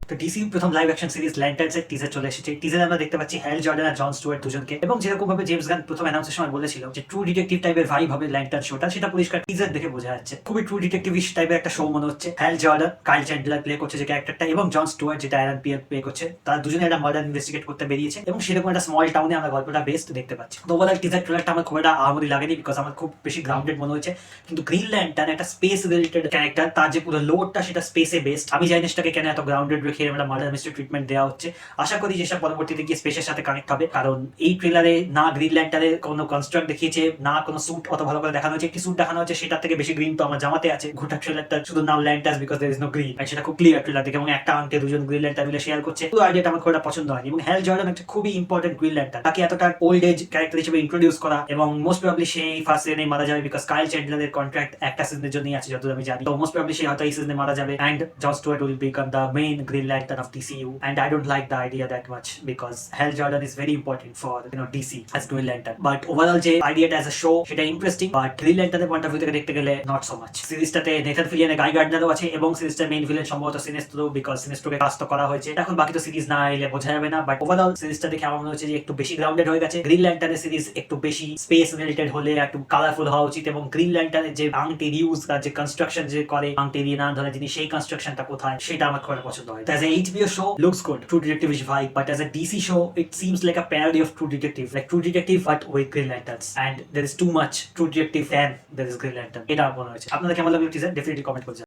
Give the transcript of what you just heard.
তো ডিসি প্রথম live action series ল্যান্টার্নস এর টিজার চলে এসেছে। টিজারে আমরা দেখতে পাচ্ছি হ্যাল জর্ডান আর জন স্টুয়ার্ট দুজনকে, এবং যেরকম ভাবে জেমস গান প্রথম অ্যানাউন্সের সময় বলেছিল যে ট্রু ডিটেকটিভ টাইপের ভাইব হবে ল্যান্টার্ন শোটা, সেটা পরিষ্কার টিজার দেখে বোঝা যাচ্ছে। খুবই ট্রু ডিটেকটিভিশ টাইপের একটা শো মনে হচ্ছে। হ্যাল জর্ডান কাইল চ্যান্ডলার প্লে করছে যে ক্যারেক্টারটা, এবং জন স্টুয়ার্ট যেটা অ্যালান পিয়ার প্লে করছে, তারা দুজনে একটা মার্ডার ইনভেস্টিগেট করতে বেরিয়েছে, এবং সেরকম একটা স্মল টাউনে আমরা গল্পটা বেস্ট দেখতে পাচ্ছি। তো ওভারঅল টিজার ট্রেলারটা আমার খুব একটা আহামরি লাগেনি, বিকজ আমার খুব বেশি গ্রাউন্ডেড মনে হয়েছে। কিন্তু গ্রিন ল্যান্টার্ন একটা স্পেস রিলেটেড ক্যারেক্টার, তার যে পুরো লোডটা সেটা স্পেসে বেস্ট। আমি জানি না সেটাকে কেন এত গ্রাউন্ডেড রেখে আমরা মার্ডার মিস্ট্রি ট্রিটমেন্ট দেওয়া হচ্ছে। আশা করি যেসব পরবর্তীতে গিয়ে স্পেসের সাথে কানেক্ট হবে, কারণ এই ট্রেলারে না গ্রিন ল্যান্টারের কোনো কনস্ট্রাক্ট দেখিয়েছে, না কোনো স্যুট অত ভালো করে দেখানো হয়েছে। একটি স্যুট দেখানো হচ্ছে, সেটার থেকে বেশি গ্রিন তো আমার জামাতে আছে। গোটা ট্রেলারটা শুধু নাম lanterns because there is no green, সেটা খুব ক্লিয়ার ট্রেলার থেকে, এবং একটা আংটে দুজন গ্রিন ল্যান্টার মিলে শেয়ার করছে। পুরো আইডিয়াটা আমার খুব একটা পছন্দ হয়নি। এবং হ্যাল জর্ডান একটা খুবই ইম্পর্টেন্ট গ্রিন ল্যান্টার, তাকে এতটা ওল্ড এজ ক্যারেক্টার হিসেবে ইন্ট্রোডিউস করা, এবং মোস্ট প্রবাবলি সেই ফার্স্ট সিজনে মারা যাবে, বিকজ কাইল চ্যান্ডলারের কন্ট্রাক্ট একটা সিজনের জন্যই আছে যতদূর আমি জানি। তো মোস্ট প্রবাবলি সে হয়তো এই সিজনে মারা যাবে, and John Stewart will become the main Green Lantern of DCU, and I don't like the idea that much because Hal Jordan is very important for DC as Green Lantern. But overall যে আইডিয়াটা as a show সেটা interesting, but green ল্যান্টার্নের point of view থেকে দেখতে গেলে not so much. সিরিজটাতে Nathan ফিলিয়ানের Guy গার্ডনারও আছে, এবং সিরিজটার মেইন ভিলেন সম্ভবত সিনেস্ট্রো, বিকজ সিনেস্ট্রোকে কাস্ট করা হয়েছে। এখন বাকি তো সিরিজ না এলে বোঝা যাবে না, বাট ওভারঅল সিরিজটা দেখে আমার মনে হচ্ছে যে একটু বেশি গ্রাউন্ডেড হয়ে গেছে। গ্রিন ল্যান্টার্নের সিরিজ একটু বেশি স্পেস রিলেটেড হলে একটু কালারফুল হওয়া উচিত, এবং গ্রিন ল্যান্টার্নের যে আংটি ইউজ তার যে কনস্ট্রাকশন যে করে আংটি দিয়ে নানা ধরনের জিনিস, সেই কনস্ট্রাকশনটা কোথায় সেটা আমার খুব পছন্দ হয়। As a HBO show looks good, True Detective-ish vibe, but as a DC show it seems like a parody of True Detective, like True Detective but with Green Lanterns, and there is too much True Detective than there is Green Lantern. এটা মনে হয়েছে। আপনাদের কেমন লাগলো teaser definitely comment করে জানাবেন।